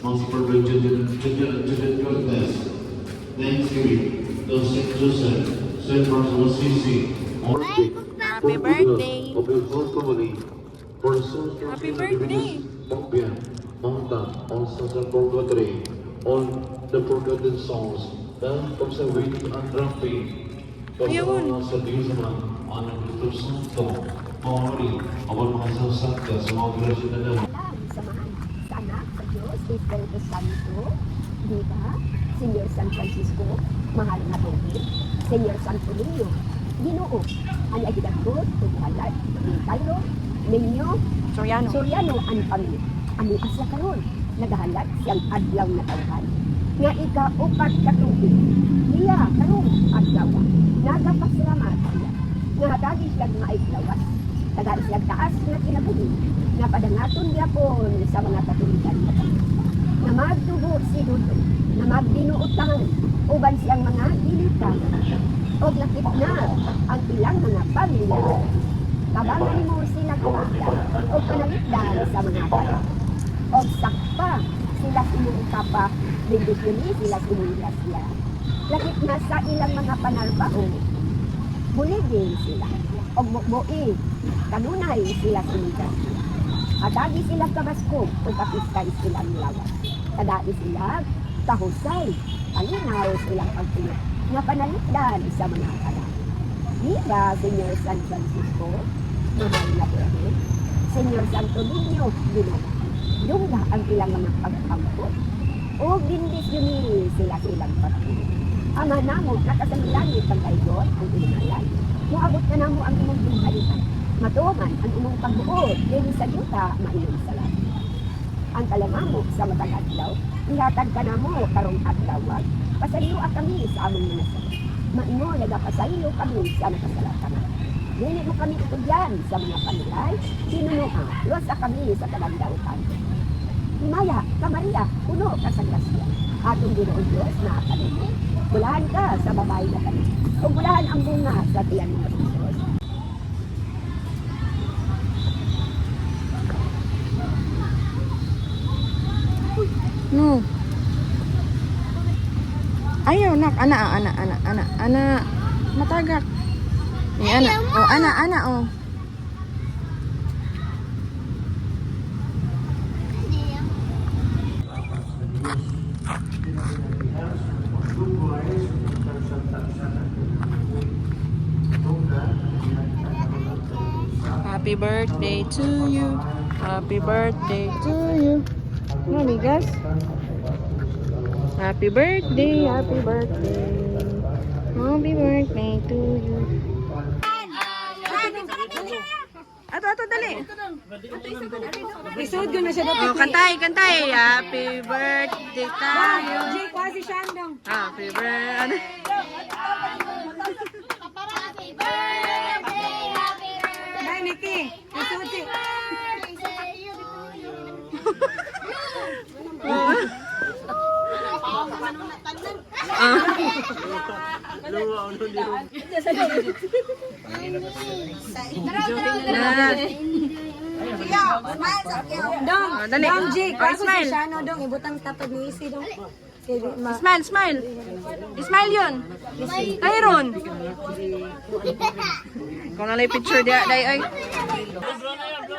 Most Perfect Juliet Cortez, Thanksgiving, to St. Joseph, St. Francis of Assisi, Happy birthday! of your whole family, for the souls of Happy the birthday! Pompian, Mountain, all sons of purgatory, all the forgotten souls, then comes a waiting and grumpy, Ayun. sa Diyos naman, ang Espiritu Santo, Mawari, awal mga sasakta sa mga grasya na naman. Samahan sa anak, sa Diyos, Espiritu Santo, di ba? Senior San Francisco, mahal na Tobit, Senior Santo Niño, Ginoo, ang agidagod, Tughalat, Cairo, Ninyo, Soriano, ang pamilya. Ang asya karon, nagahalat siyang adlaw na tawhan. Nga ika-upat katubig, niya karong adlaw, nagapasalamat siya. Nga dagi siyang maiglawas, tagaan siyang taas na kinabuhi, nga padangaton niya po sa mga katuligan na na magdugo si Dudo, na magdinuutangan, uban siyang mga dilitan, o lakit na ang ilang mga pamilya. Kabangan mo sila kumita, o panalitdan sa mga kaya. O sakpa, sila sinuukapa, bindusyon sila sinugrasya. Lakit na sa ilang mga panarbao, buligin sila, o mukboi, kanunay sila sinugrasya. Adagi sila kabaskog, o kapiskay silang lawas. Kadai sila, kahusay, palinaw silang pagpilip, nga panalitdan sa mga kaya. Diba, Senior San Francisco, mahal na Pere, Senior Santo Niño, Ginoo. Dungga ang ilang mga pagpangkot. O bindisyon sila silang pagpili. Ama namo, nakasamilangit ang kaigon, ang inalan. Muabot ka namo ang imong pinhalitan. Matuman ang imong pagbuod, din sa yuta, mainom sa lahat. Ang kalamamo sa matang adlaw, ihatag ka namo karong adlawag. Pasaliw at kami sa among mga sagot. Maino, nagapasaliw kami sa nakasalatan. Dili mo kami itugyan sa mga panulay, sinunua, losa kami sa kalandautan. Himaya, Maria, puno ka sa grasya. Atong Ginoon Diyos na kanino. Bulahan ka sa babae na kanino. O bulahan ang bunga sa tiyan ng Diyos. No. Ayaw, nak. Ana. Matagak. Eh, ana. Oh, ana, oh. Happy birthday to you. Happy birthday to you. Mami, guys. Happy birthday, happy birthday. Happy birthday to you. Ato, dali. Isod ko na siya dapat. Oh, kantay. Happy birthday tayo. Jay, quasi shandong. Happy birthday. Dai, Nikki. Isod si. Dong, dali. Dong, Jay, quasi Smile. si Shano, dong. Ibutang tapad ni Isi, dong. Smile. Smile yun. Ayron. Kung nalay picture dia, day, ay.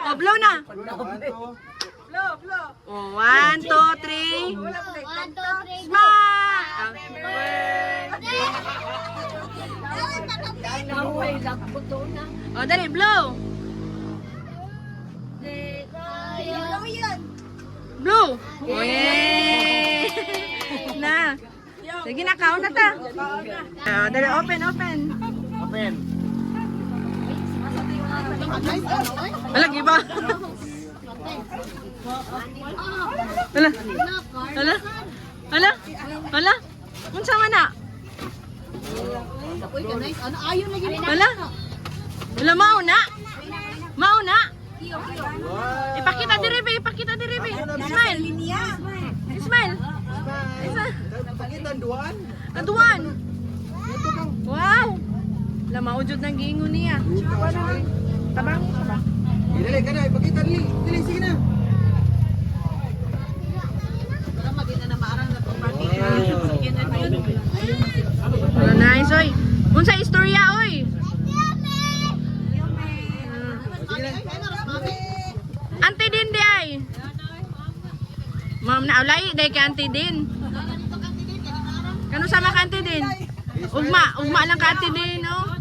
Oh, blow na. Blow. Oh, 1, 2, 3. Smile. Happy birthday. Oh, dali, blow. Blow. Oh, yay. Na. Sige na, count na ta. Oh, dali, open. Alag, iba. Hala. Unsa man na? Hala, mauna. Ipakita diri, be. Smile. Aduan. Wow. Lamao jud nang giingon niya. Tabang. Dili ka na, ipakita dili. Dili sige na. Ma'am na ulay day kay Auntie din. Kano sama ka Auntie din? Ugma lang ka Auntie din, oh.